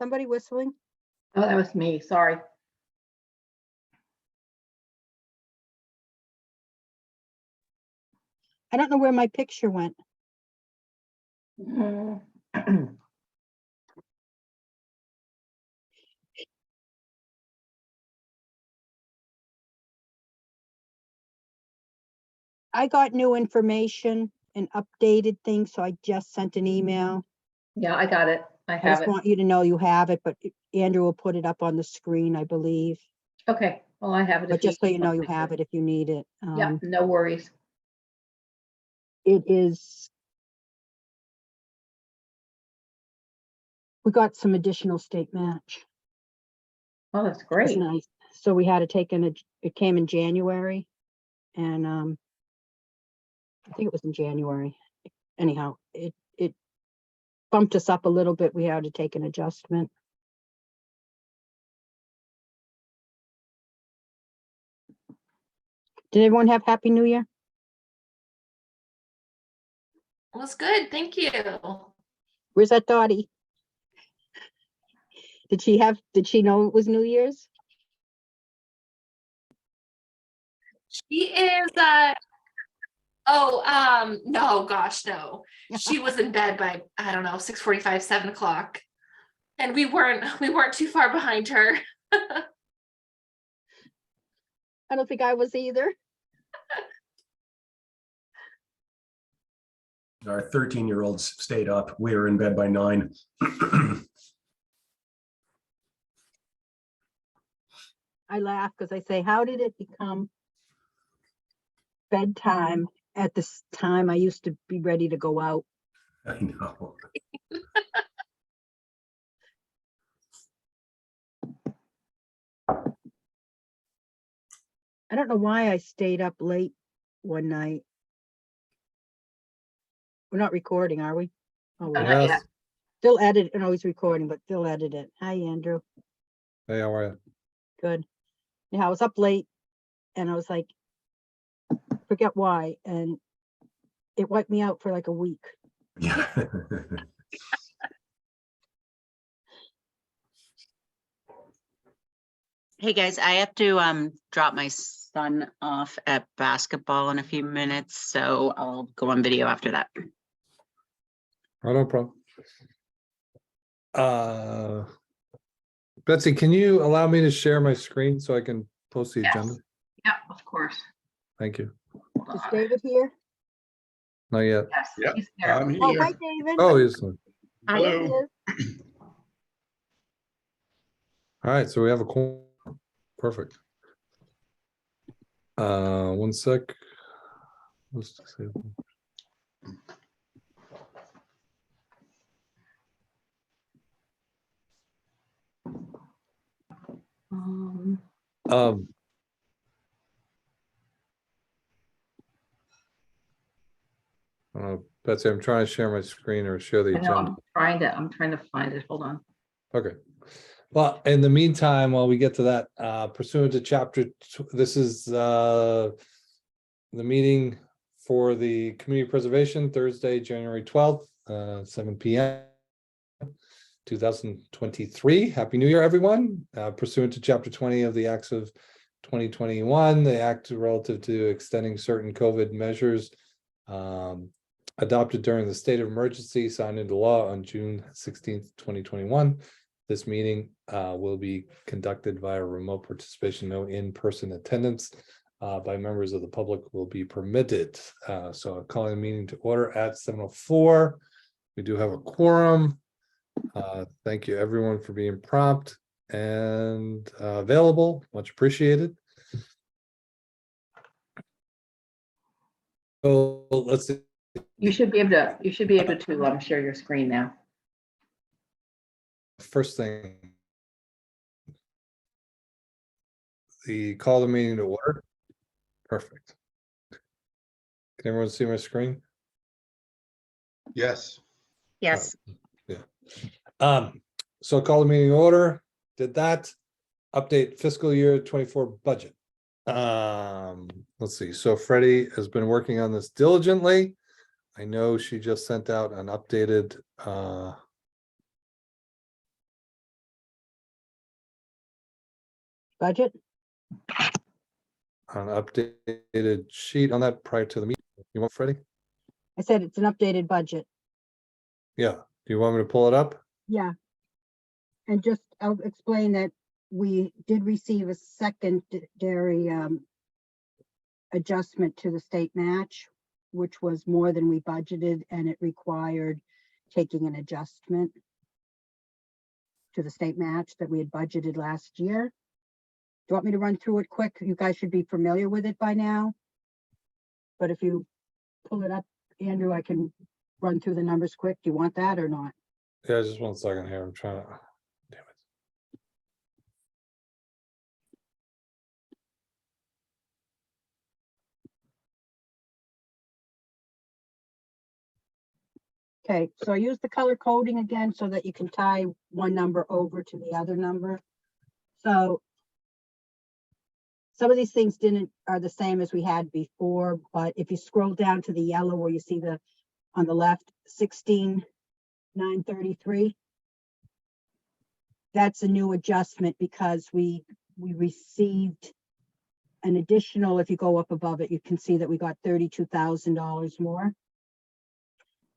somebody whistling? Oh, that was me, sorry. I don't know where my picture went. Mm. I got new information and updated things, so I just sent an email. Yeah, I got it. I I have just it. want you to know you have it, but Andrew will put it up on the screen, I believe. Okay, well, I have it. But if you just so you know, want you me to. have it if you need it. Yeah, no worries. It is. We got some additional state match. Oh, that's It was great. nice. So we had to take in it came in January, and I think it was in January. Anyhow, it bumped us up a little bit. We had to take an adjustment. Did everyone have Happy New Year? It was good, thank you. Where's that Dottie? Did she know it was New Year's? She is no, gosh, no. She was in bed by, I don't know, 6:45, 7 o'clock. And we weren't too far behind her. I don't think I was either. Our 13-year-olds stayed up. We were in bed by 9. I laugh because I say, how did it become bedtime at this time? I used to be ready to go out. I know. I don't know why I stayed up late one night. We're not recording, are we? Oh, we Not are. yet. Yes. Phil edited, and he's recording, but Phil edited it. Hi, Andrew. Hey, how are you? Good. Yeah, I was up late and I was like, forget why. And it wiped me out for like a week. Yeah. Hey guys, I have to drop my son off at basketball in a few minutes, so I'll go on video after that. Oh, no problem. Betsy, can you allow me to share my screen so I can post the Yes. agenda? Yeah, of course. Thank you. Hold Is on. David here? Not yet. Yes, Yep, he's there. I'm Oh, here. hi, David. Oh, yes. There he Hello. is. All right, so we have a quorum. Perfect. One sec. Let's disable. Um, Betsy, I'm trying to share my screen or share the I know, agenda. I'm trying to find it. Hold on. Okay. Well, in the meantime, while we get to that, pursuant to this is the meeting for the community preservation, Thursday, January 12th, 7 p.m. 2023. Happy New Year, everyone. Pursuant to Chapter 20 of the Acts of 2021, the act relative to extending certain COVID measures adopted during the state of emergency signed into law on June 16th, 2021. This meeting will be conducted via remote participation. No in-person attendance by members of the public will be permitted. So I'm calling the meeting to order at 7:04. We do have a quorum. Thank you everyone for being prompt and available. Much appreciated. So let's see. You should be able to share your screen now. First thing. The call the meeting to order. Perfect. Can everyone see my screen? Yes. Yes, So call the meeting to order, did that, update fiscal year 24 budget. Let's see, so Freddie has been working on this diligently. I know she just sent out an updated budget. An updated sheet on that prior to the meeting. You want Freddie? I said it's an updated budget. Yeah. Do you want me to pull it up? Yeah. And just, I'll explain that we did receive a secondary adjustment to the state match, which was more than we budgeted, and it required taking an adjustment to the state match that we had budgeted last year. Do you want me to run through it quick? You guys should be familiar with it by now. But if you pull it up, Andrew, I can run through the numbers quick. Do you want that or not? Yeah, just 1 second here. I'm trying to. Damn it. Okay, so I use the color coding again so that you can tie one number over to the other number. So some of these things are the same as we had before, but if you scroll down to the yellow where you see on the left, 16,933. That's a new adjustment because we received an additional, if you go up above it, you can see that we got $32,000 more.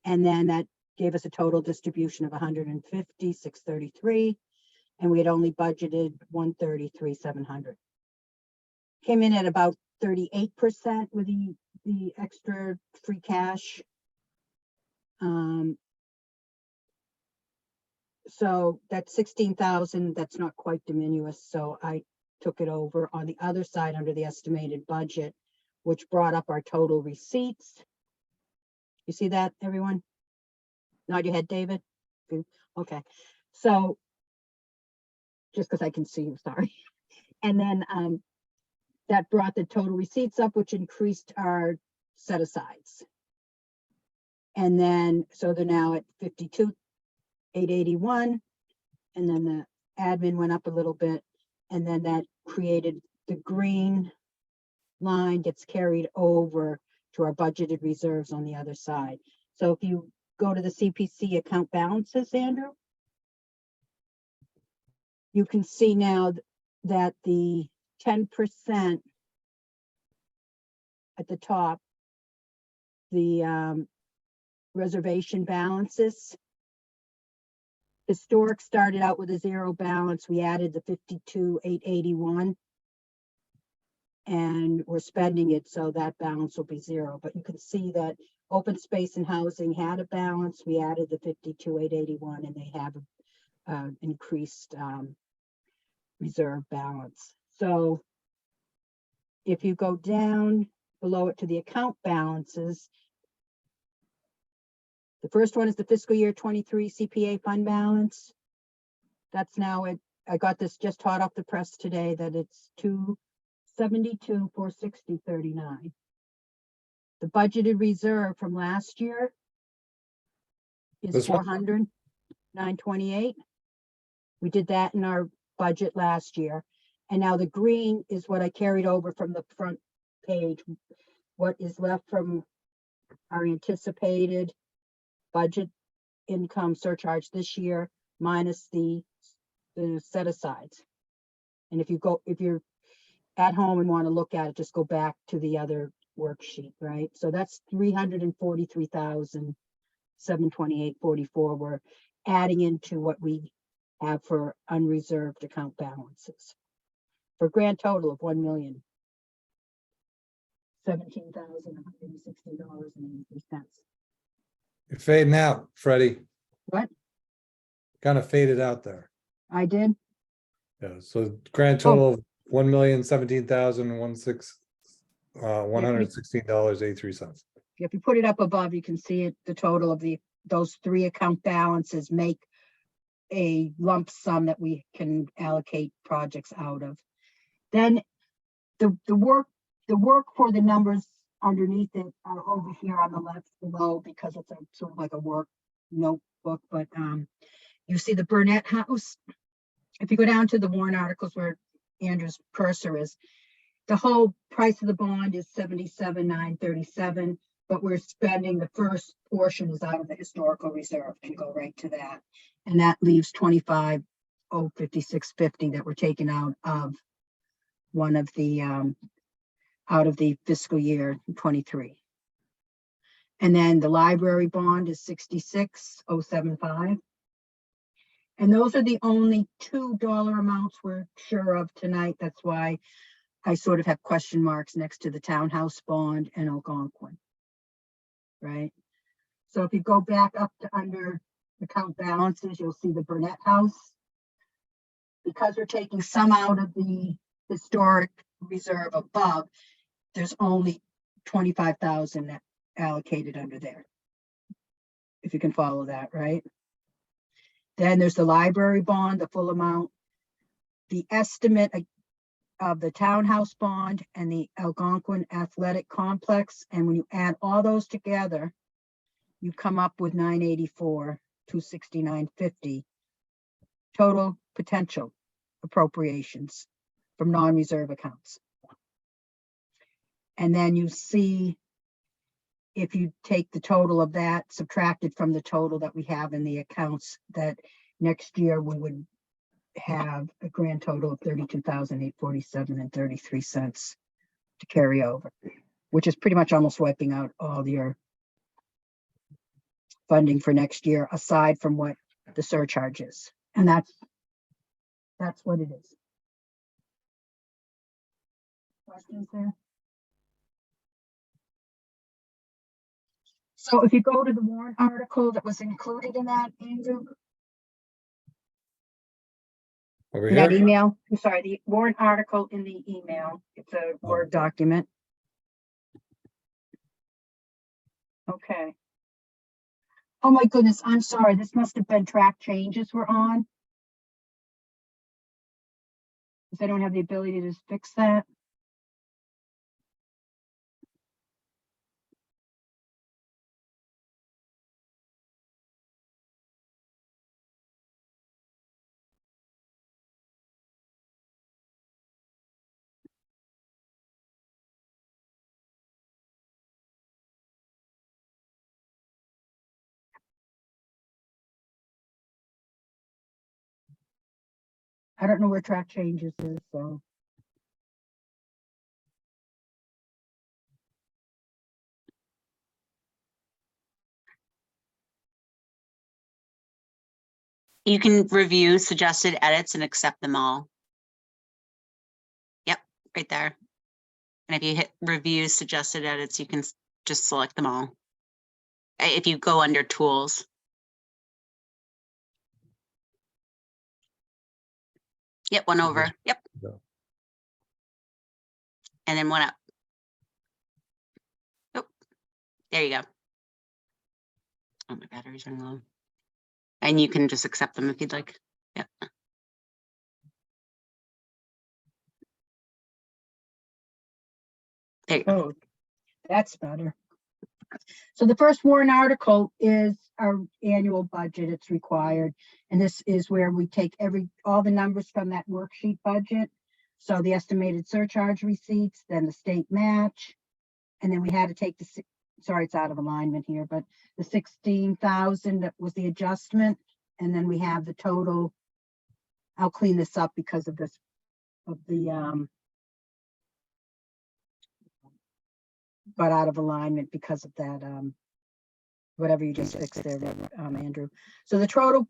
And then that gave us a total distribution of 150,633, and we had only budgeted 133,700. Came in at about 38% with the extra free cash. So that's 16,000. That's not quite diminuous. So I took it over on the other side under the estimated budget, which brought up our total receipts. You see that, everyone? Nod your head, David. Good. Okay. So just because I can see you, sorry. And then that brought the total receipts up, which increased our set asides. And then, so they're now at 52,881. And then the admin went up a little bit. And then that created the green line gets carried over to our budgeted reserves on the other side. So if you go to the CPC account balances, Andrew, you can see now that the 10% at the top, the reservation balances. Historic started out with a zero balance. We added the 52,881. And we're spending it, so that balance will be zero. But you can see that open space and housing had a balance. We added the 52,881, and they have increased reserve balance. So if you go down below it to the account balances, the first one is the fiscal year 23 CPA fund balance. That's now it. I got this just hot off the press today that it's 272,460.39. The budgeted reserve from last year is This one? 400,928. We did that in our budget last year. And now the green is what I carried over from the front page. What is left from our anticipated budget income surcharge this year minus the set asides. And if you're at home and want to look at it, just go back to the other worksheet, right? So that's 343,728.44. We're adding into what we have for unreserved account balances for a grand total of $1,017,160.83. You're fading out, Freddie. What? Kind of faded out there. I did? Yeah, so grand total of $1,017,116.83. If you put it up above, you can see it, the total of those three account balances make a lump sum that we can allocate projects out of. Then the work for the numbers underneath it are over here on the left below because it's a sort of like a work notebook, but you see the Burnett House. If you go down to the warrant articles where Andrew's cursor is, the whole price of the bond is 77,937, but we're spending the first portion is out of the historical reserve and go right to that. And that leaves 25,056.50 that we're taking out of one of the, out of the fiscal year 23. And then the library bond is 66,075. And those are the only $2 amounts we're sure of tonight. That's why I sort of have question marks next to the townhouse bond and Algonquin. Right? So if you go back up to under account balances, you'll see the Burnett House. Because we're taking some out of the historic reserve above, there's only 25,000 allocated under there. If you can follow that, right? Then there's the library bond, the full amount, the estimate of the townhouse bond and the Algonquin Athletic Complex. And when you add all those together, you come up with 984, 269.50 total potential appropriations from non-reserve accounts. And then you see, if you take the total of that subtracted from the total that we have in the accounts, that next year we would have a grand total of 32,847.33 cents to carry over, which is pretty much almost wiping out all your funding for next year, aside from what the surcharge is. And that's what it is. Questions there? So if you go to the warrant article that was included in that, Andrew, Over that here, email, I'm sorry, the warrant article in the email, it's a Word document. Okay. Oh my goodness, I'm sorry, this must have been track changes we're on. Because I don't have the ability to fix that. I don't know where track changes is, so. You can review suggested edits and accept them all. Yep, right there. And if you hit review suggested edits, you can just select them all. If you go under tools. Yep, one over. Yep. Yeah. And then one up. Oh, there you go. Oh, my battery's running low. And you can just accept them if you'd like. Yep. There you go. Oh, that's better. So the first warrant article is our annual budget. It's required. And this is where we take all the numbers from that worksheet budget. So the estimated surcharge receipts, then the state match. And then we had to take sorry, it's out of alignment here, but the 16,000 that was the adjustment. And then we have the total. I'll clean this up because of this, got out of alignment because of that, whatever you just fixed there, Andrew. So the total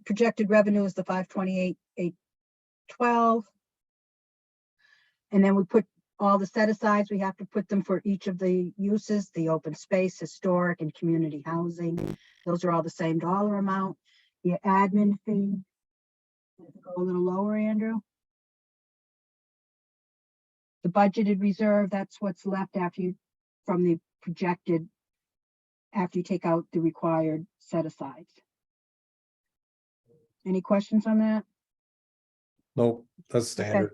projected revenue is the 528,812. And then we put all the set asides, we have to put them for each of the uses, the open space, historic, and community housing. Those are all the same dollar amount. Your admin fee, go a little lower, Andrew. The budgeted reserve, that's what's left from the projected, after you take out the required set asides. Any questions on that? Nope, that's standard.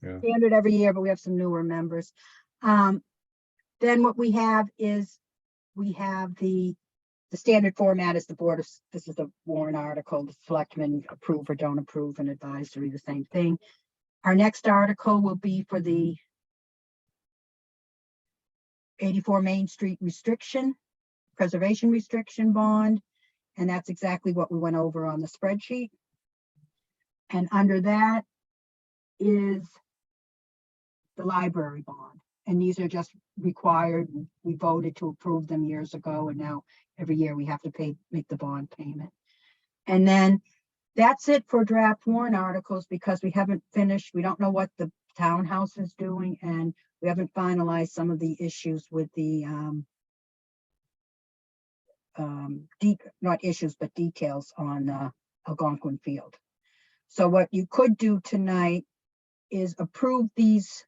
Yeah. Standard every year, but we have some newer members. Then what we have is, we have the standard format is this is the warrant article, the selectmen approve or don't approve, and advisory, the same thing. Our next article will be for the 84 Main Street preservation restriction bond. And that's exactly what we went over on the spreadsheet. And under that is the library bond. And these are just required. We voted to approve them years ago, and now every year we have to make the bond payment. And then that's it for draft warrant articles, because we haven't finished. We don't know what the townhouse is doing, and we haven't finalized some of the issues with the not issues, but details on Algonquin Field. So what you could do tonight is approve these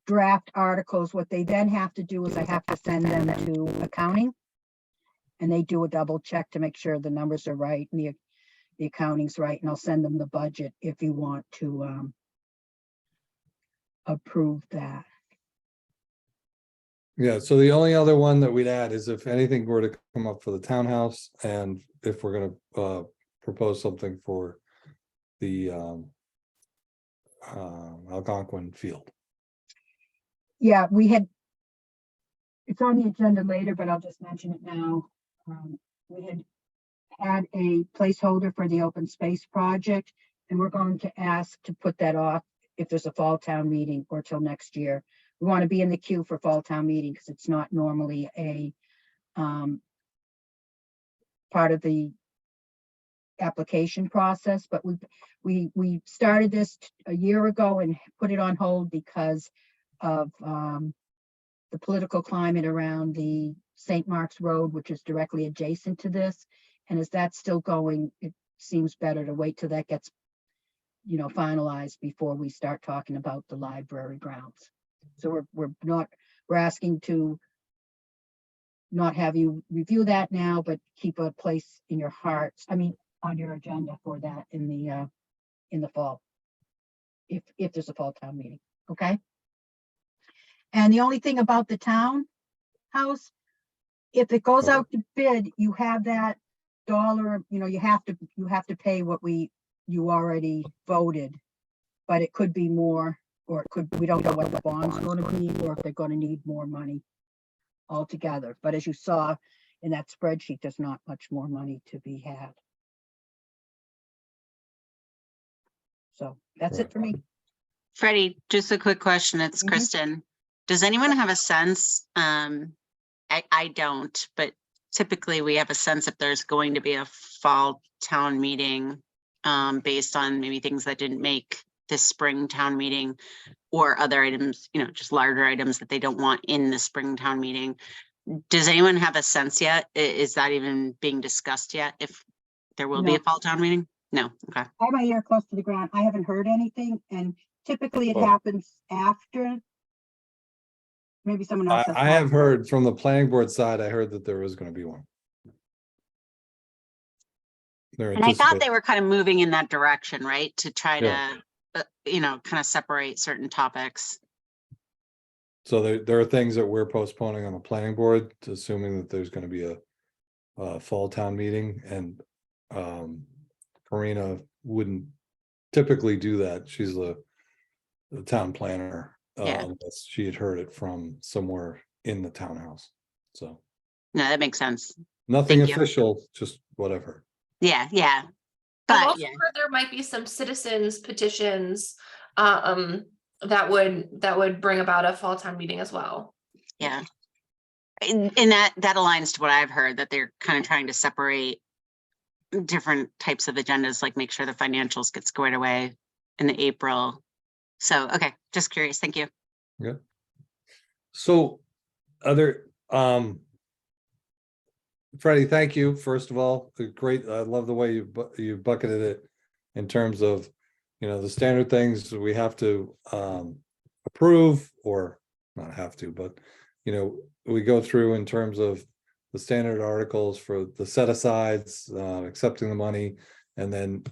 draft articles. What they then have to do is I have to send them to accounting, and they do a double check to make sure the numbers are right and the accounting's right, and I'll send them the budget if you want to approve that. Yeah, so the only other one that we'd add is if anything were to come up for the townhouse, and if we're gonna propose something for the Algonquin Field. Yeah, it's on the agenda later, but I'll just mention it now. We had a placeholder for the open space project, and we're going to ask to put that off if there's a fall town meeting or till next year. We want to be in the queue for fall town meeting because it's not normally a part of the application process, but we started this a year ago and put it on hold because of the political climate around the St. Mark's Road, which is directly adjacent to this. And as that's still going, it seems better to wait till that gets, finalized before we start talking about the library grounds. So we're asking to not have you review that now, but keep a place in your hearts, on your agenda for that in the fall, if there's a fall town meeting, okay? And the only thing about the townhouse, if it goes out to bid, you have that dollar, you have to pay what you already voted, but it could be more, or we don't know what the bond's going to be, or if they're going to need more money altogether. But as you saw in that spreadsheet, there's not much more money to be had. So that's it for me. Freddie, just a quick question. It's Mhm. Kristen. Does anyone have a sense? I don't, but typically we have a sense if there's going to be a fall town meeting based on maybe things that didn't make this spring town meeting, or other items, just larger items that they don't want in the spring town meeting. Does anyone have a sense yet? Is that even being discussed yet? If there will be No. a fall town meeting? No. Okay. I have my ear close to the ground. I haven't heard anything, and typically it Oh. happens after. Maybe someone else has. I have heard from the planning board side, I heard that there was gonna be one. And I thought they were kind of moving in that direction, right? To try Yeah. to, kind of separate certain topics. So there are things that we're postponing on the planning board, assuming that there's gonna be a fall town meeting, and Karina wouldn't typically do that. She's the town planner. Yeah. Unless she had heard it from somewhere in the townhouse. So No, that makes sense. nothing Thank you. official, just whatever. Yeah. I've But also yeah, heard there might be some citizens petitions that would bring about a fall town meeting as well. yeah. And that aligns to what I've heard, that they're kind of trying to separate different types of agendas, like make sure the financials get squared away in the April. So, okay, just curious. Thank you. So Freddie, thank you, first of all. Great. I love the way you bucketed it in terms of, the standard things we have to approve, or not have to, but we go through in terms of the standard articles for the set asides, accepting the money, and then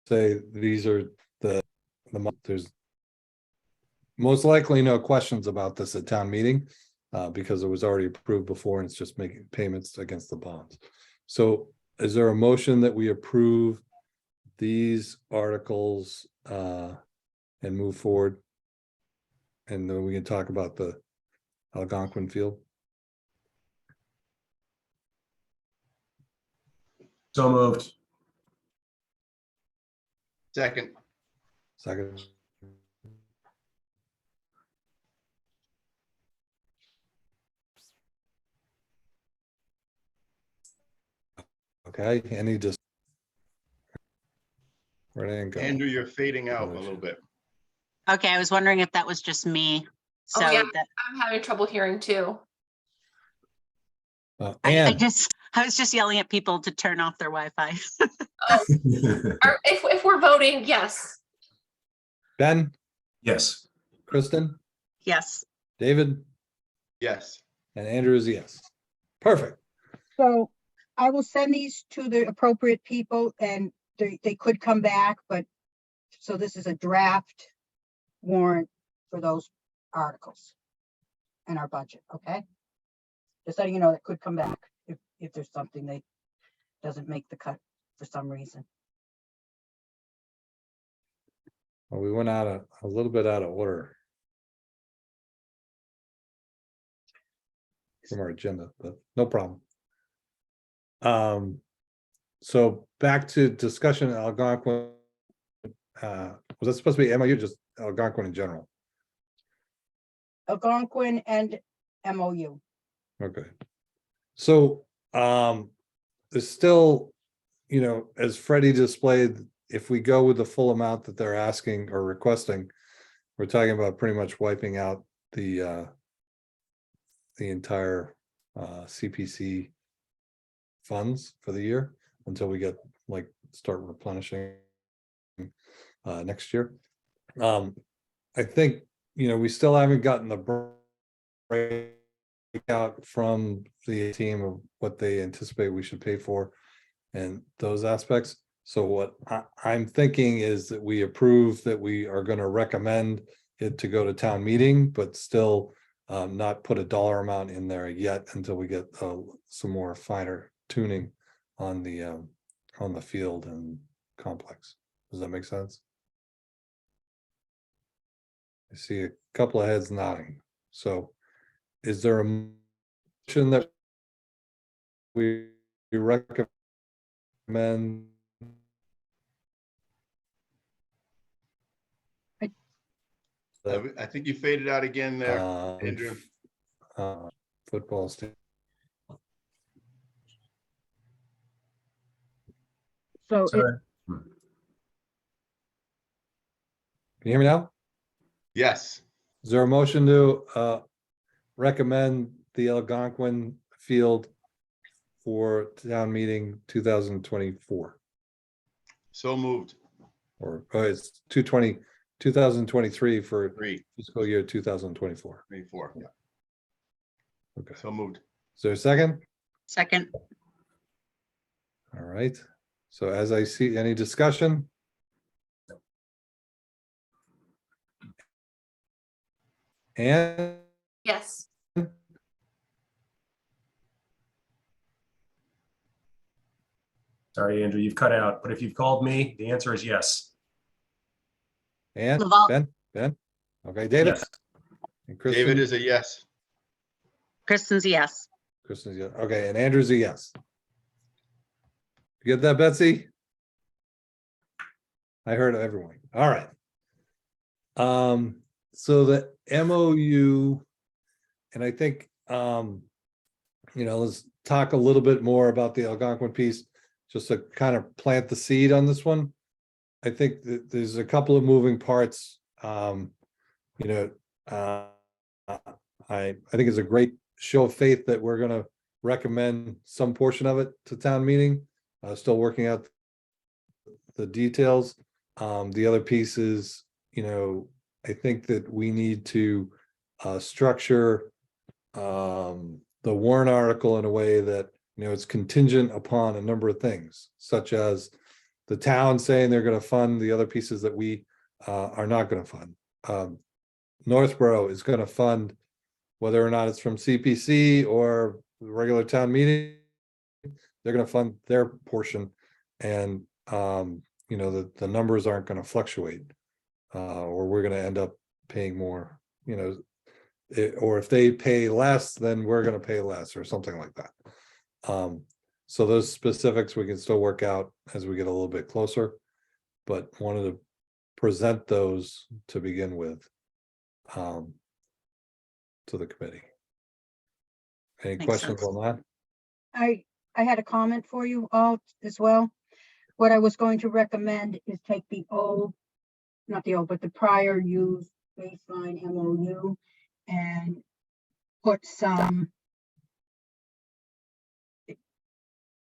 say these are there's most likely no questions about this at town meeting, because it was already approved before, and it's just making payments against the bonds. So is there a motion that we approve these articles and move forward? And then we can talk about the Algonquin Field. So moved. Second. Second. Okay, any just. Where did it go? Andrew, you're fading out a Oh, little shit. bit. Okay, I was wondering if that was just me. So Oh, yeah. that, I'm having trouble hearing too. I And was just yelling at people to turn off their Wi-Fi. Or if we're voting, yes. Ben, Yes. Kristen, Yes. David, Yes. and Andrew is a yes. Perfect. So I will send these to the appropriate people and they could come back, but so this is a draft warrant for those articles and our budget, okay? Just letting you know that could come back if there's something that doesn't make the cut for some reason. Well, we went out a little bit out of order from our agenda, but no problem. So back to discussion Algonquin. Was that supposed to be MOU, just Algonquin in general? Algonquin and MOU. Okay. So, there's still, as Freddie displayed, if we go with the full amount that they're asking or requesting, we're talking about pretty much wiping out the entire CPC funds for the year until we get start replenishing next year. I think, we still haven't gotten the breakout from the team of what they anticipate we should pay for and those aspects. So what I'm thinking is that we approve that we are going to recommend it to go to town meeting, but still not put a dollar amount in there yet until we get some more finer tuning on the field and complex. Does that make sense? I see a couple of heads nodding. So is there a motion that we recommend? I think you faded out again there, um, Andrew. Football stadium. So it, Sorry. Can you hear me now? Yes. Is there a motion to recommend the Algonquin field for town meeting 2024? So moved. Or it's 2023 for Three, fiscal year 2024. 3, 4. Yeah. Okay. So moved. Is there a second? Second. All right. So as I see, any discussion? And Yes. Sorry, Andrew, you've cut out, but if you've called me, the answer is yes. Laval. Ben? Okay, David? Yes. And Kristen? David is a yes. Kristen's a yes. Kristen's yes. Okay, and Andrew's a yes. You get that, Betsy? I heard everyone. All right. So the MOU, and I think, let's talk a little bit more about the Algonquin piece, just to kind of plant the seed on this one. I think that there's a couple of moving parts. I think it's a great show of faith that we're going to recommend some portion of it to town meeting. Still working out the details. The other piece is, I think that we need to structure the warrant article in a way that, it's contingent upon a number of things, such as the town saying they're going to fund the other pieces that we are not going to fund. Northborough is going to fund whether or not it's from CPC or the regular town meeting. They're going to fund their portion, and the numbers aren't going to fluctuate, or we're going to end up paying more. or if they pay less, then we're gonna pay less or something like that. So those specifics we can still work out as we get a little bit closer, but wanted to present those to begin with. To the committee. Any Makes questions sense. on that? I had a comment for you all as well. What I was going to recommend is take the old, not the old, but the prior used baseline MOU and put some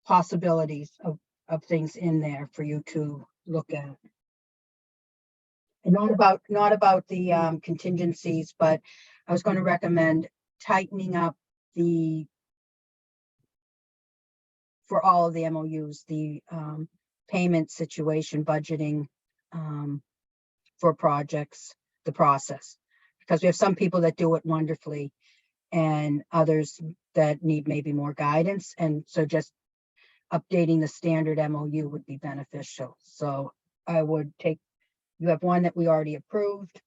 possibilities of things in there for you to look at. And not about the contingencies, but I was going to recommend tightening up for all of the MOUs, the payment situation, budgeting for projects, the process. Because we have some people that do it wonderfully and others that need maybe more guidance. And so just updating the standard MOU would be beneficial. So I would you have one that we already approved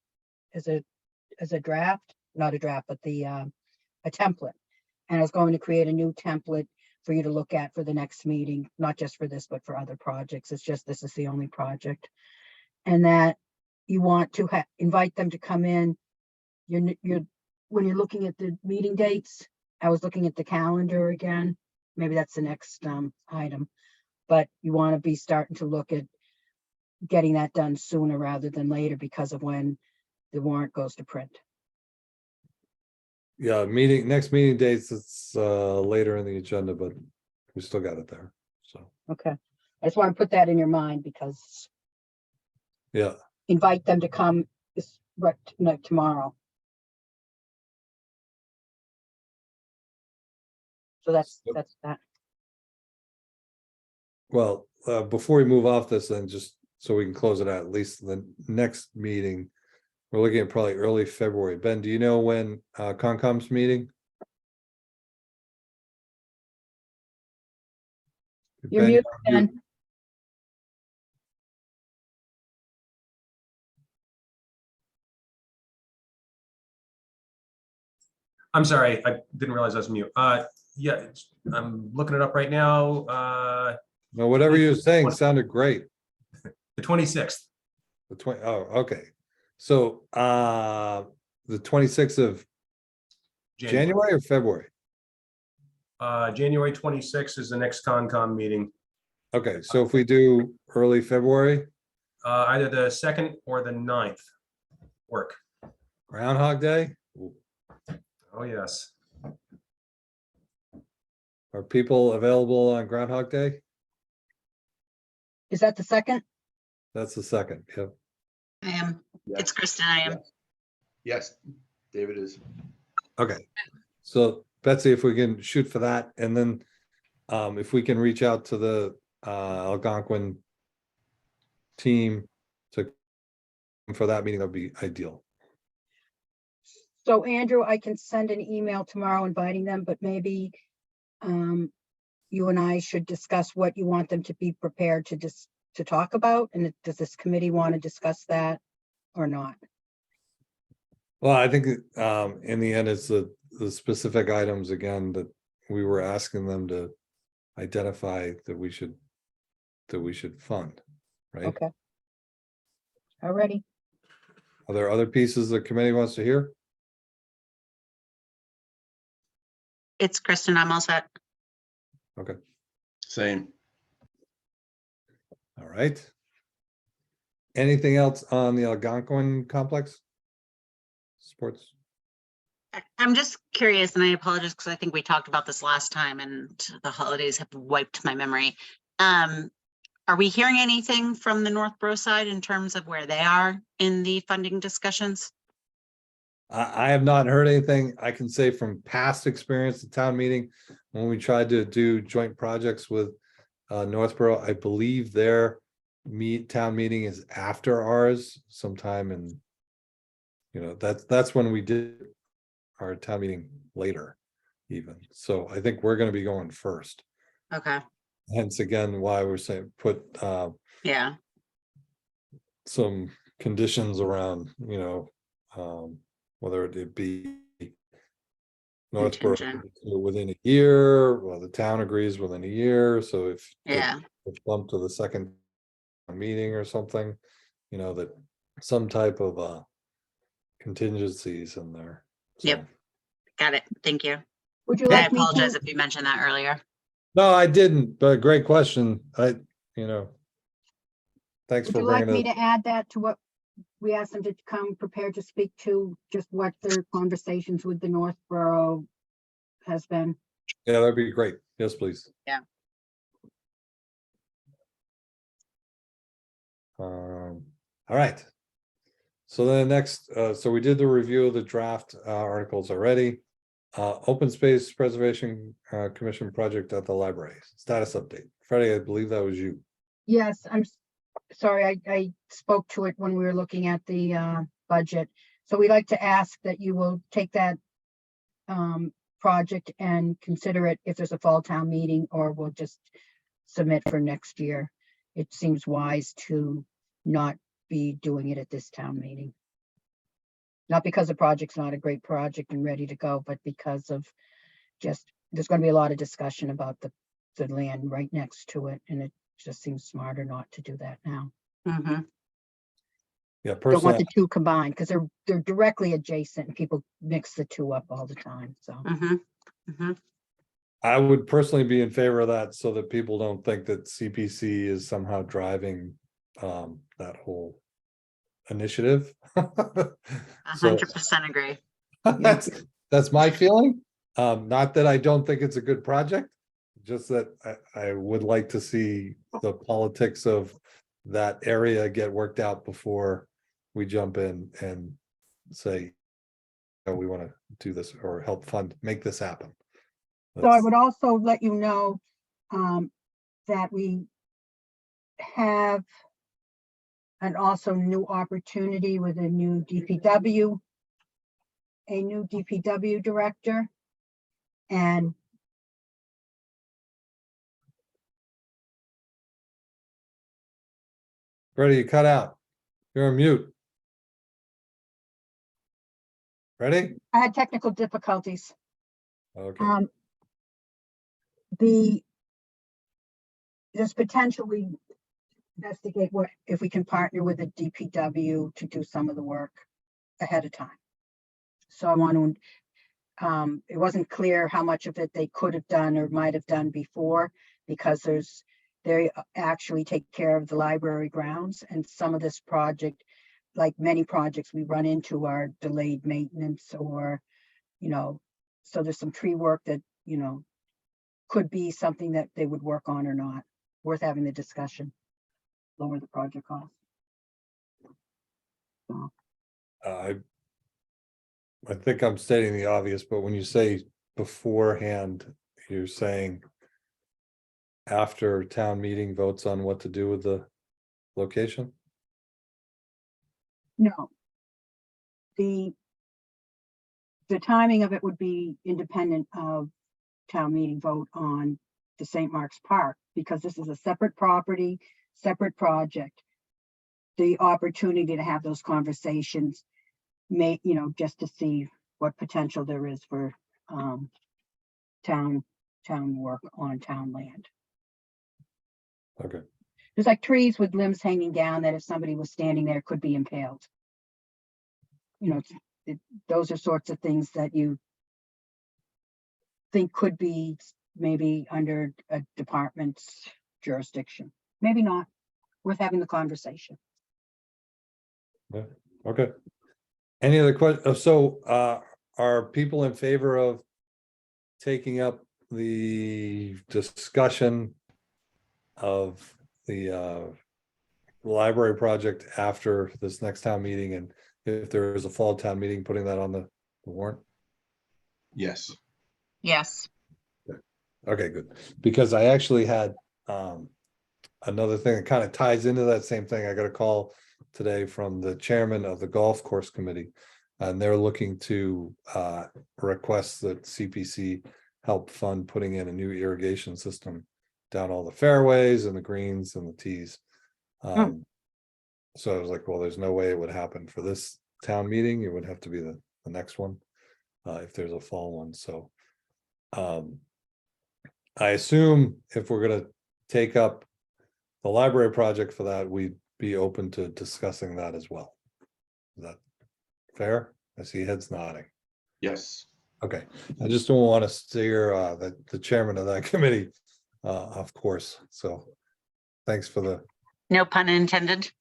as a draft, not a draft, but a template. And I was going to create a new template for you to look at for the next meeting, not just for this, but for other projects. It's just, this is the only project. And that you want to invite them to come in. When you're looking at the meeting dates, I was looking at the calendar again. Maybe that's the next item, but you want to be starting to look at getting that done sooner rather than later because of when the warrant goes to print. Yeah, next meeting dates, it's later in the agenda, but we still got it there, so, Okay. I just want to put that in your mind because yeah. invite them to come tomorrow. So that's that. Well, before we move off this, then just so we can close it out, at least the next meeting, we're looking at probably early February. Ben, do you know when Concom's meeting? You're Ben, muted, Ben. I'm sorry, I didn't realize I was mute. Yeah, I'm looking it up right now. No, whatever you're saying sounded great. The 26th. Okay. So the 26th of January or February? January 26th is the next Concom meeting. Okay, so if we do early February, Either the 2nd or the 9th work. Groundhog Day, Oh, yes. are people available on Groundhog Day? Is that the second? That's the 2nd, yep. I am. Yes. It's Kristen, I am. Yes, David is. Okay, so Betsy, if we can shoot for that, and then if we can reach out to the Algonquin team for that meeting, that'd be ideal. So Andrew, I can send an email tomorrow inviting them, but maybe you and I should discuss what you want them to be prepared to talk about. And does this committee want to discuss that or not? Well, I think in the end, it's the specific items again that we were asking them to identify that we should fund, right? Okay. Alrighty. Are there other pieces the committee wants to hear? It's Kristen, I'm all set. Okay, Same. all right. Anything else on the Algonquin complex? Sports? I'm just curious, and I apologize because I think we talked about this last time and the holidays have wiped my memory. Are we hearing anything from the Northborough side in terms of where they are in the funding discussions? I have not heard anything. I can say from past experience at town meeting, when we tried to do joint projects with Northborough, I believe their town meeting is after ours sometime in, that's when we did our town meeting later even. So I think we're going to be going first. Okay, Hence again, why we're saying put yeah, some conditions around, whether it be Northborough Contingent. can do it within a year, well, the town agrees within a year, so if. Yeah. It's bumped to the second meeting or something, you know, that some type of contingencies in there. So- Yep. Got it. Thank you. Would you And I like me apologize to, if you mentioned that earlier. No, I didn't, but great question. You know. Thanks would for you like bringing me it. to add that to what we asked them to come prepared to speak to, just what their conversations with the Northborough has been? Yeah, that'd be great. Yes, please. Yeah. All right. So then next, so we did the review of the draft articles already. Open Space Preservation Commission project at the library, status update. Freddie, I believe that was you. Yes, sorry, I spoke to it when we were looking at the budget. So we'd like to ask that you will take that project and consider it if there's a fall town meeting, or we'll just submit for next year. It seems wise to not be doing it at this town meeting. Not because the project's not a great project and ready to go, but because of just, there's gonna be a lot of discussion about the land right next to it, and it just seems smarter not to do that now. Mhm. Yeah, Don't want personally, the two combined, because they're directly adjacent and people mix the two up all the time, so. Mhm. Mhm. I would personally be in favor of that so that people don't think that CPC is somehow driving that whole initiative. So 100% agree. that's my feeling. Not that I don't think it's a good project, just that I would like to see the politics of that area get worked out before we jump in and say, oh, we want to do this or help make this happen. So I would also let you know that we have an also new opportunity with a new DPW director. And Ready, you cut out. You're on mute. Ready? I had technical difficulties. Okay. There's potential we investigate what, if we can partner with a DPW to do some of the work ahead of time. So I want to, it wasn't clear how much of it they could have done or might have done before, because they actually take care of the library grounds, and some of this project, like many projects we run into, are delayed maintenance or, so there's some tree work that, could be something that they would work on or not. Worth having the discussion, lower the project cost. I think I'm stating the obvious, but when you say beforehand, you're saying after town meeting votes on what to do with the location? No. The timing of it would be independent of town meeting vote on the St. Mark's Park, because this is a separate property, separate project. The opportunity to have those conversations may, just to see what potential there is for town work on town land. Okay, There's like trees with limbs hanging down that if somebody was standing there could be impaled. Those are sorts of things that you think could be maybe under a department's jurisdiction. Maybe not. Worth having the conversation. okay. Any other questions? So are people in favor of taking up the discussion of the library project after this next town meeting, and if there is a fall town meeting, putting that on the warrant? Yes. Yes. Okay, good. Because I actually had another thing that kind of ties into that same thing. I got a call today from the chairman of the golf course committee, and they're looking to request that CPC help fund putting in a new irrigation system down all the fairways and the greens and the tees. So I was like, well, there's no way it would happen for this town meeting. It would have to be the next one. if there's a fall one, so. I assume if we're gonna take up the library project for that, we'd be open to discussing that as well. Is that fair? I see heads nodding. Yes. Okay, I just don't want to steer the chairman of that committee off course, so thanks for the, No pun intended.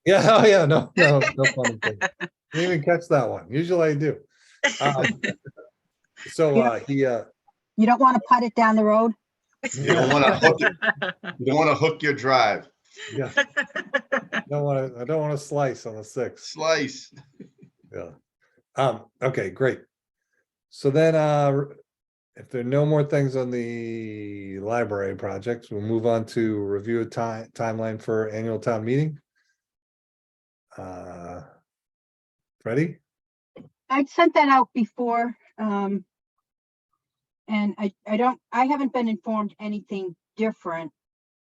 yeah, oh yeah, no pun intended. Didn't even catch that one. Usually I do. So he You don't want to putt it down the road? You don't want to hook it. You don't want to hook your drive. yeah, I don't want to slice on the 6th. Slice. Yeah. Okay, great. So then, if there are no more things on the library projects, we'll move on to review a timeline for annual town meeting. Freddie? I'd sent that out before, and I haven't been informed anything different.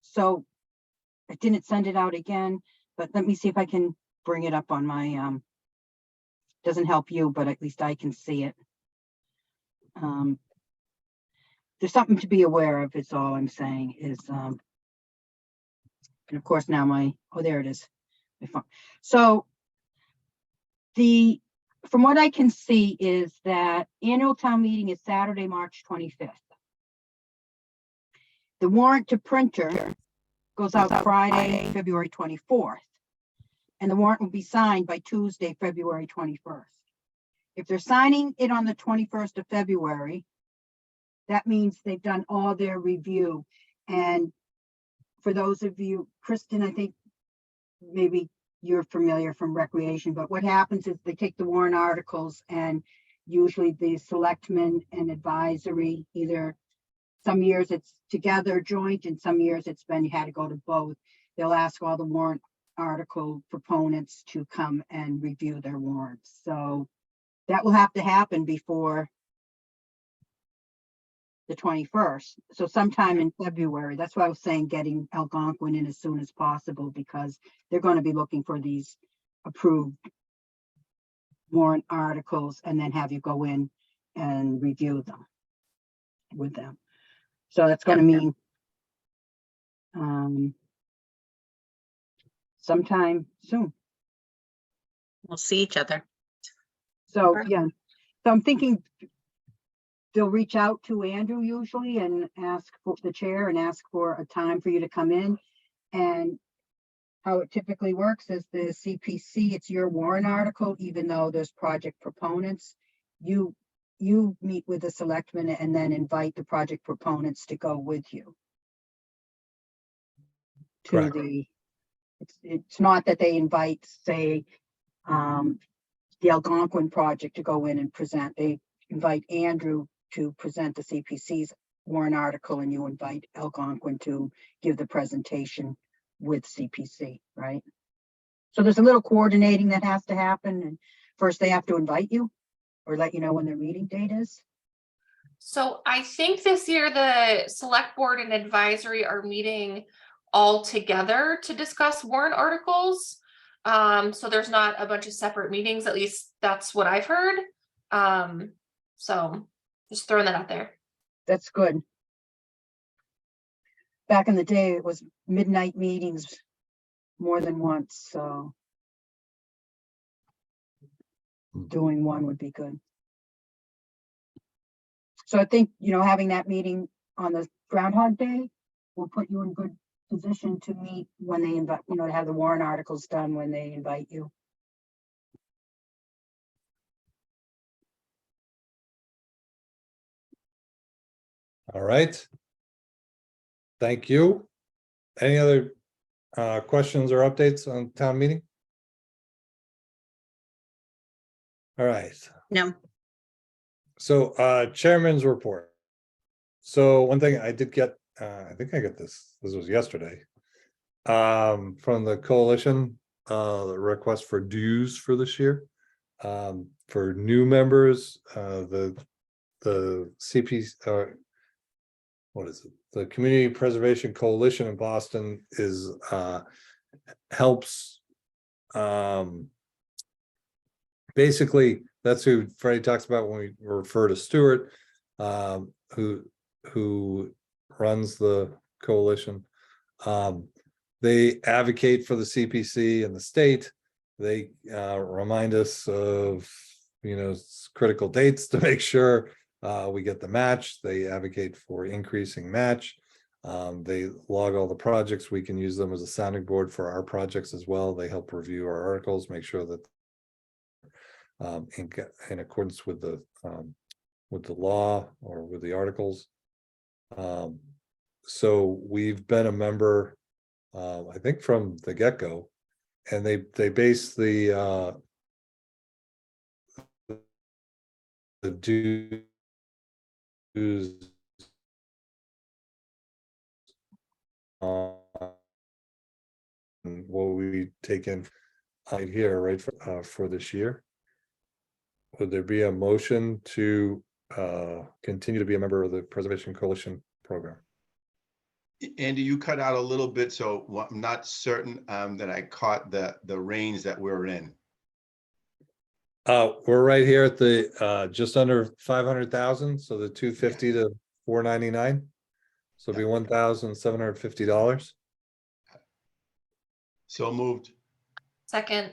So I didn't send it out again, but let me see if I can bring it up on my, doesn't help you, but at least I can see it. There's something to be aware of, is all I'm saying is, and of course now oh, there it is. My phone. So from what I can see is that annual town meeting is Saturday, March 25th. The warrant to printer goes out Friday, February 24th. And the warrant will be signed by Tuesday, February 21st. If they're signing it on the 21st of February, that means they've done all their review. And for those of you, Kristen, I think maybe you're familiar from recreation, but what happens is they take the warrant articles, and usually the selectmen and advisory, either some years it's together joint and some years it's been, you had to go to both. They'll ask all the warrant article proponents to come and review their warrants. So that will have to happen before the 21st. So sometime in February. That's why I was saying getting Algonquin in as soon as possible, because they're going to be looking for these approved warrant articles and then have you go in and review them with them. So that's going to mean sometime soon. We'll see each other. So, Right. yeah, so I'm thinking they'll reach out to Andrew usually and ask for the chair and ask for a time for you to come in. And how it typically works is the CPC, it's your warrant article, even though there's project proponents. You meet with the selectmen and then invite the project proponents to go with you. To Correct. it's not that they invite, say, the Algonquin project to go in and present. They invite Andrew to present the CPC's warrant article, and you invite Algonquin to give the presentation with CPC, right? So there's a little coordinating that has to happen, and first they have to invite you or let you know when their meeting date is. So I think this year the select board and advisory are meeting all together to discuss warrant articles. So there's not a bunch of separate meetings, at least that's what I've heard. So just throwing that out there. That's good. Back in the day, it was midnight meetings more than once, so doing one would be good. So I think, having that meeting on the Groundhog Day will put you in good position to meet when they invite, to have the warrant articles done when they invite you. All right. Thank you. Any other questions or updates on town meeting? All right. No, So chairman's report. So one thing I did get, I think I got this was yesterday. From the coalition, the request for dues for this year. For new members, the CP, what is it? The Community Preservation Coalition in Boston is helps basically That's who Freddie talks about when we refer to Stewart, who runs the coalition. They advocate for the CPC and the state. They remind us of, critical dates to make sure we get the match. They advocate for increasing match. They log all the projects. We can use them as a sounding board for our projects as well. They help review our articles, make sure that in accordance with the law or with the articles. So we've been a member, I think from the get-go, and they base the dues on what we take in here, right, for this year. Would there be a motion to continue to be a member of the Preservation Coalition program? Andy, you cut out a little bit, so I'm not certain that I caught the range that we're in. We're right here at the just under 500,000, so the 250 to 499. So it'll be $1,750. So moved. Second,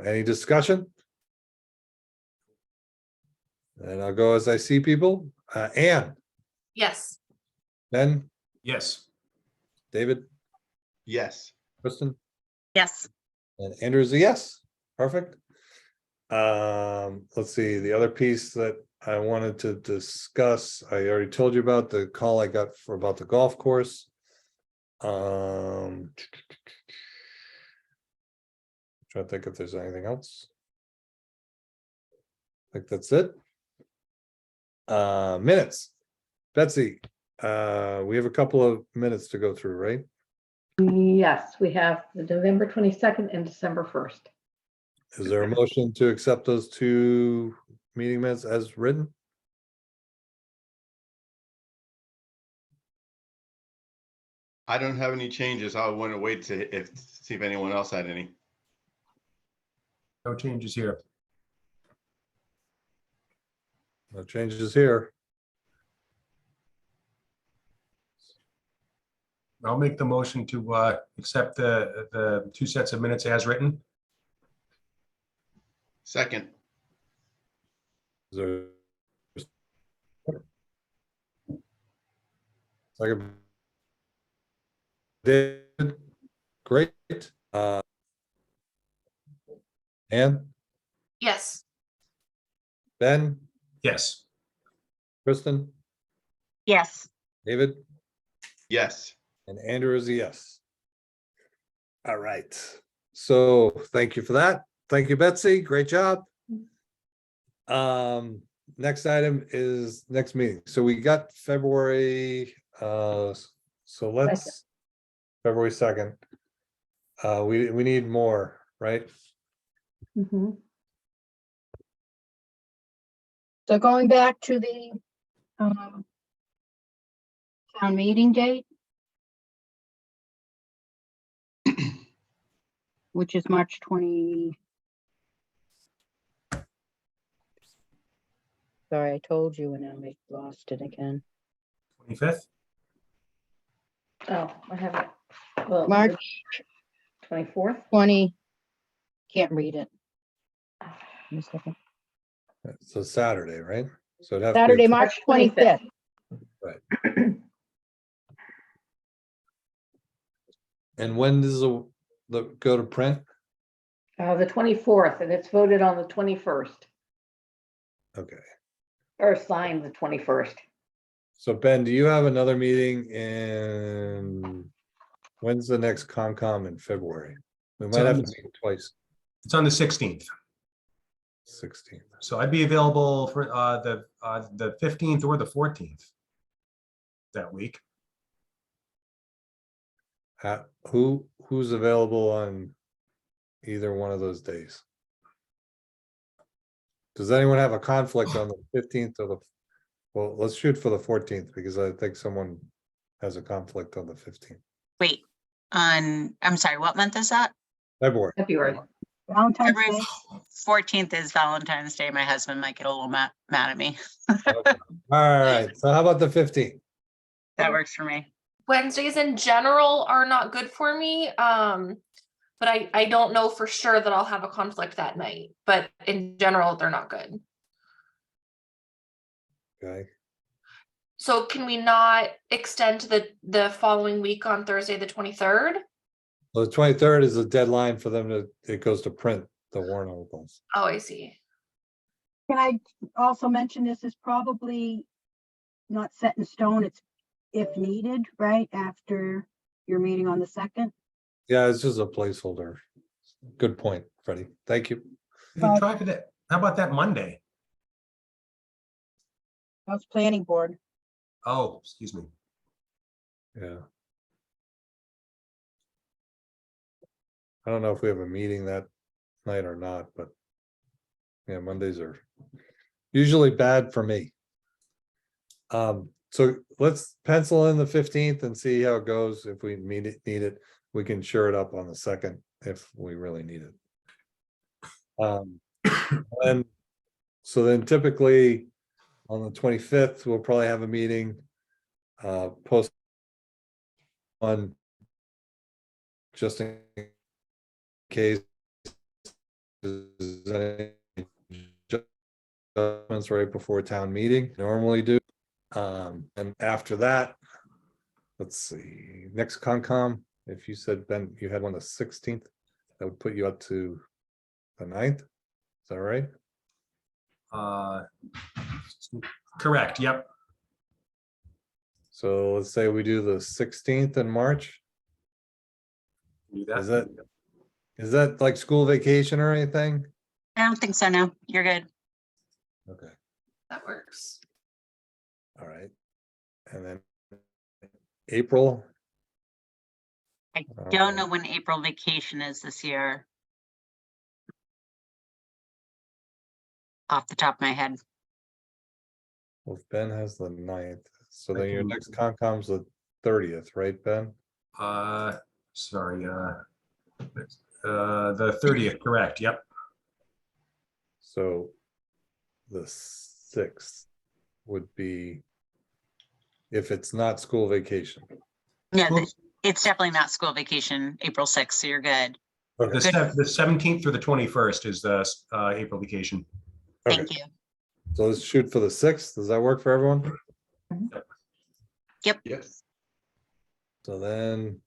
Any discussion? And I'll go as I see people. Ann, yes. Ben, Yes. David, Yes. Kristen, Yes. and Andrew's a yes. Perfect. Let's see, the other piece that I wanted to discuss, I already told you about the call I got about the golf course. Trying to think if there's anything else. I think that's it. Minutes. Betsy, we have a couple of minutes to go through, right? Yes, we have the November 22nd and December 1st. Is there a motion to accept those two meeting minutes as written? I don't have any changes. I want to wait to see if anyone else had any. No changes here. No changes here. I'll make the motion to accept the two sets of minutes as written. Second. Is there? Second. David, great. Ann, Yes. Ben, Yes. Kristen, Yes. David, Yes. and Andrew is a yes. All right, so thank you for that. Thank you, Betsy. Great job. Next item is next meeting. So we got February, so let's, February 2nd. We need more, right? Mhm. So going back to the town meeting date, which is March 20. Sorry, I told you and now I lost it again. 25th. Oh, I have it. Well, March 24th. 20, can't read it. Give me a second. So Saturday, right? So it'd have to be Saturday, March 25th. And when does the go to print? The 24th, and it's voted on the 21st, Okay. or signed the 21st. So Ben, do you have another meeting in, when's the next Concom in February? We might have to meet twice, It's on the 16th. 16th. So I'd be available for the 15th or the 14th that week. Who's available on either one of those days? Does anyone have a conflict on the 15th or the, well, let's shoot for the 14th because I think someone has a conflict on the 15th. Wait, I'm sorry, what month is that? February. February. Valentine's February Day, 14th is Valentine's Day. My husband might get a little mad at me. All right, so how about the 15th? That works for me. Wednesdays in general are not good for me. But I don't know for sure that I'll have a conflict that night, but in general, they're not good. Okay, So can we not extend to the following week on Thursday, the 23rd? well, the 23rd is the deadline for them to, it goes to print the warrant articles. Oh, I see. can I also mention this is probably not set in stone, it's if needed, right, after your meeting on the 2nd? Yeah, it's just a placeholder. Good point, Freddie. Thank you. Hey, try for that. How about that Monday? That's planning board. Oh, excuse me. Yeah. I don't know if we have a meeting that night or not, but yeah, Mondays are usually bad for me. So let's pencil in the 15th and see how it goes. If we need it, we can shore it up on the 2nd if we really need it. And so then typically on the 25th, we'll probably have a meeting, post one, just in case there's any adjustments right before town meeting, normally do. And after that, let's see, next Concom, if you said, Ben, you had one the 16th, that would put you up to the 9th. Is that right? Correct, yep. So let's say we do the 16th in March. Do Is that like school vacation or anything? I don't think so, no. You're good. Okay, That works. all right. And then April. I don't know when April vacation is this year. Off the top of my head. Well, Ben has the 9th, so I then your can- next Concom's the 30th, right, Ben? Sorry, the 30th, correct, yep. So the 6th would be if it's not school vacation. No, Cool. it's definitely not school vacation, April 6th, so you're good. Okay, The 17th through the 21st is the April vacation. Thank okay. you. So let's shoot for the 6th. Does that work for everyone? Yes. So then,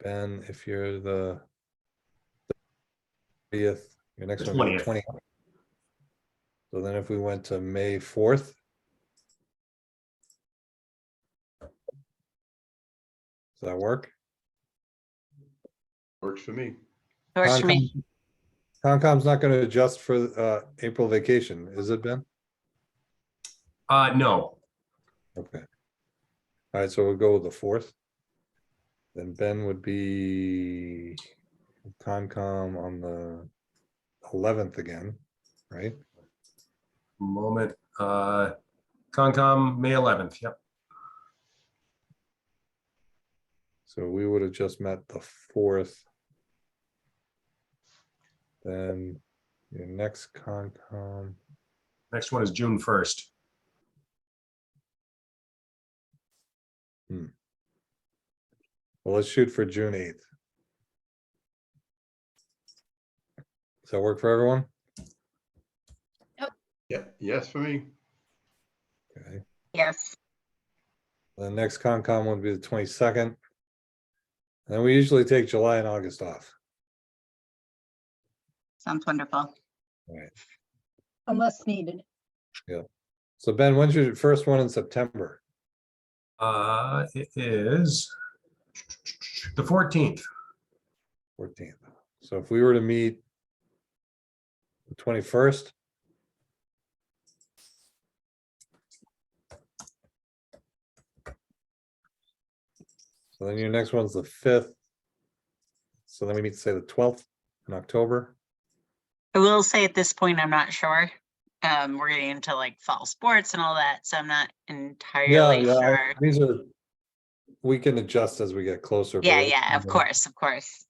Ben, if you're the 30th, your next The one is 20th. 20. So then if we went to May 4th. Does that work? Works for me. Works for me. Concom's not gonna adjust for April vacation, is it, Ben? No, Okay. All right, so we'll go with the 4th. Then Ben would be Concom on the 11th again, right? moment, Concom, May 11th, yep. So we would have just met the 4th. Then your next Concom, Next one is June 1st. well, let's shoot for June 8th. Does that work for everyone? Yeah, yes, for me. Okay, Yes. the next Concom would be the 22nd. And we usually take July and August off. Sounds wonderful. All right. Unless needed. So Ben, when's your first one in September? It is the 14th. 14th. So if we were to meet the 21st. So then your next one's the 5th. So then we meet, say, the 12th in October. I will say at this point, I'm not sure. We're getting into like fall sports and all that, so I'm not entirely sure. These are, we can adjust as we get closer. but Yeah, let's yeah, of do that. course, of course.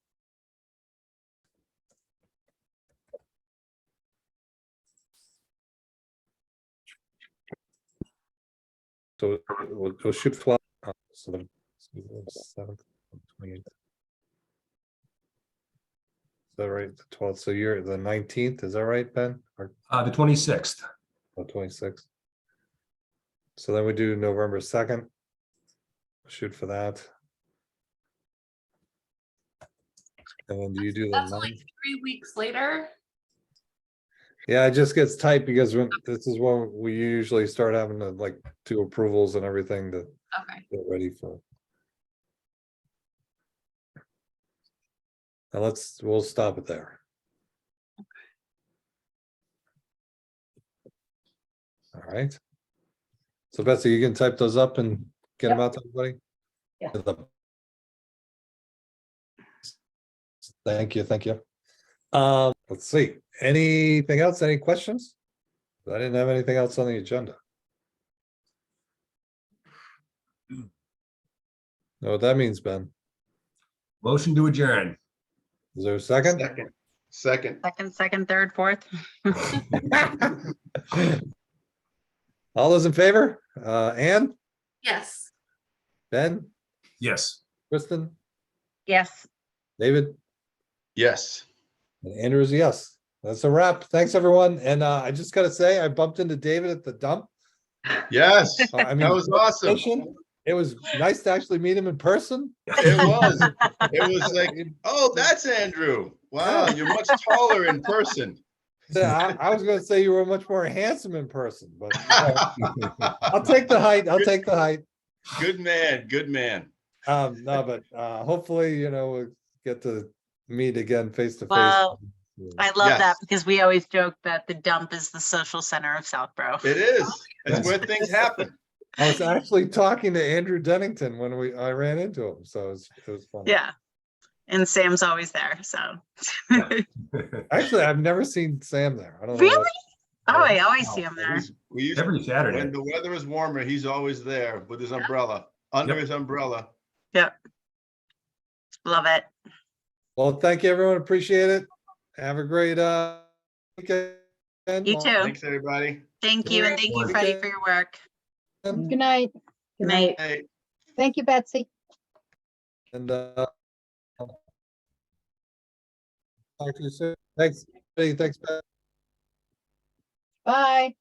So we'll shoot for, so the 7th, 28th. Is that right? The 12th, so you're the 19th, is that right, Ben? Or The 26th. 26th? So then we do November 2nd. Shoot for that. And then do you do the That's like 9th? 3 weeks later. Yeah, it just gets tight because when this is when we usually start having to like do approvals and everything to Okay. get ready for. And we'll stop it there. All right. So Betsy, you can type those up and get them out to everybody? Yeah. Thank you, thank you. Let's see, anything else, any questions? I didn't have anything else on the agenda. Know what that means, Ben? Motion to adjourn. Is there a second? Second. Second, third, fourth. All those in favor? Ann, Yes. Ben, Yes. Kristen, Yes. David, Yes. and Andrew is a yes. That's a wrap. Thanks, everyone. And I just gotta say, I bumped into David at the dump. Yes. I mean, That was awesome. it was nice to actually meet him in person. It was. It was like, oh, that's Andrew. Wow, you're much taller in person. I was gonna say you were much more handsome in person, but I'll take the height. I'll take the height. Good man, good man. No, but hopefully, we'll get to meet again face to face. Well, I love Yes. that because we always joke that the dump is the social center of Southborough. It is. It's where things happen. I was actually talking to Andrew Dennington when I ran into him, so it was fun. Yeah. And Sam's always there, so. Actually, I've never seen Sam there. I don't know. Really? Oh, I always see him there. We used, Every when Saturday. the weather is warmer, he's always there with his umbrella, under Yep. his umbrella. Yep. Love it. Well, thank you, everyone. Appreciate it. Have a great weekend. You too. Thanks, everybody. Thank you. And thank you, Freddie, for your work. Good night. Good night. Hey. Thank you, Betsy. And talk to you soon. Thanks. Thanks, Ben. Bye.